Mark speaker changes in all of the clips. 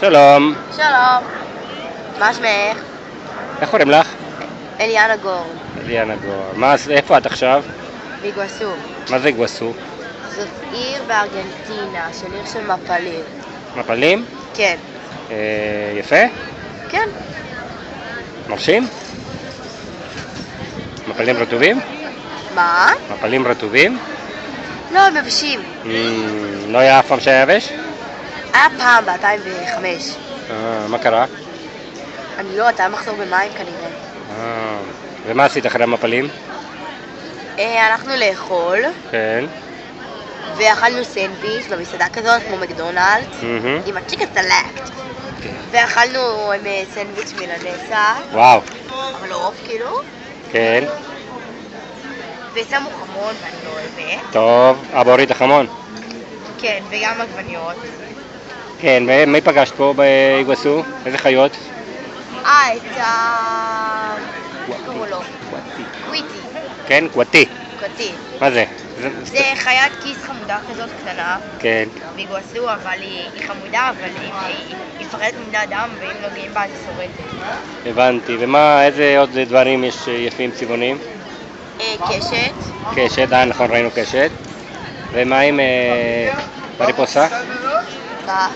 Speaker 1: שלום.
Speaker 2: שלום. מה שמך?
Speaker 1: איך קוראים לך?
Speaker 2: אליאנה גור.
Speaker 1: אליאנה גור. איפה את עכשיו?
Speaker 2: ביגואסו.
Speaker 1: מה זה גואסו?
Speaker 2: זאת עיר בארגנטינה, של עיר של מפלים.
Speaker 1: מפלים?
Speaker 2: כן.
Speaker 1: יפה?
Speaker 2: כן.
Speaker 1: מרשים? מפלים רטובים?
Speaker 2: מה?
Speaker 1: מפלים רטובים?
Speaker 2: לא, הם יבשים.
Speaker 1: לא היה אף פעם שהיה יבש?
Speaker 2: היה פעם ב-2005.
Speaker 1: מה קרה?
Speaker 2: אני לא יודעת, היה מחסור במים כנראה.
Speaker 1: ומה עשית אחרי המפלים?
Speaker 2: הלכנו לאכול.
Speaker 1: כן.
Speaker 2: ואכלנו סנדוויץ' במסעדה כזאת, כמו מקדונלדס, עם הצ'יקן סלקט. ואכלנו עם סנדוויץ' מילנסה.
Speaker 1: וואו.
Speaker 2: אבל עוף כאילו.
Speaker 1: כן.
Speaker 2: ושמו חמון ואני לא אוהבת.
Speaker 1: טוב, אבא הוריד החמון.
Speaker 2: כן, וגם עגבניות.
Speaker 1: כן, ומי פגשת פה באיגואסו? איזה חיות?
Speaker 2: את איך קראו לו? קוויטי.
Speaker 1: כן, קווטי.
Speaker 2: קוויטי.
Speaker 1: מה זה?
Speaker 2: זה חיית כיס חמודה כזאת קטנה.
Speaker 1: כן.
Speaker 2: באיגואסו, אבל היא חמודה, אבל היא מפחדת מבני אדם, ואם נוגעים בה אז היא שורטת.
Speaker 1: הבנתי. ומה, איזה עוד דברים יש יפים צבעוניים?
Speaker 2: קשת.
Speaker 1: קשת, נכון, ראינו קשת. ומה עם מריפוסה?
Speaker 2: מה?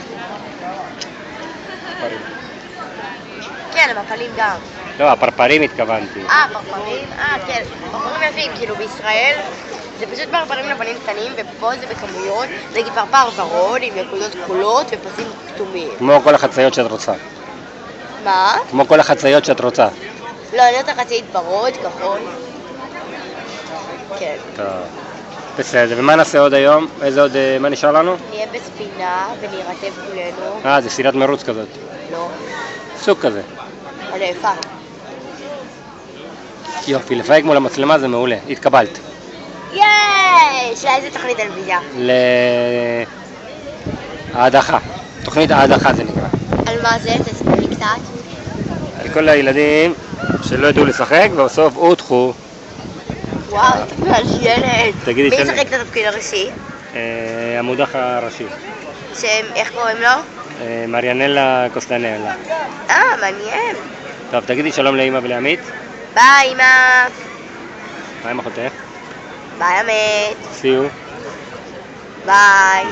Speaker 2: כן, המפלים גם.
Speaker 1: לא, הפרפרים התכוונתי.
Speaker 2: פרפרים? כן. פרפרים יפים, כאילו בישראל זה פשוט פרפרים לבנים קטנים, ופה זה בכמויות, נגיד פרפר ורוד עם נקודות כחולות ופסים כתומים.
Speaker 1: כמו כל החצאיות שאת רוצה.
Speaker 2: מה?
Speaker 1: כמו כל החצאיות שאת רוצה.
Speaker 2: לא, אני רוצה חצאית ורוד, כחול. כן.
Speaker 1: טוב. בסדר, ומה נעשה עוד היום? מה נשאר לנו?
Speaker 2: נהיה בספינה ונרטב כולנו.
Speaker 1: זה ספינת מרוץ כזאת.
Speaker 2: לא.
Speaker 1: סוג כזה.
Speaker 2: אבל יפה.
Speaker 1: יופי, לפייק מול המצלמה זה מעולה. התקבלת.
Speaker 2: יש! לאיזה תוכנית טלוויזיה?
Speaker 1: ההדחה. תוכנית ההדחה זה נקרא.
Speaker 2: על מה זה? תספר לי קצת.
Speaker 1: על כל הילדים שלא ידעו לשחק ובסוף הודחו.
Speaker 2: וואו, אתה מעשיילת.
Speaker 1: תגידי
Speaker 2: מי ישחק את התפקיד הראשי?
Speaker 1: המודח הראשי.
Speaker 2: איך קוראים לו?
Speaker 1: מריאנלה קוסטנלה.
Speaker 2: מעניין.
Speaker 1: טוב, תגידי שלום לאמא ולעמית.
Speaker 2: ביי אמא.
Speaker 1: מה עם אחותך?
Speaker 2: ביי עמית.
Speaker 1: See you.
Speaker 2: ביי.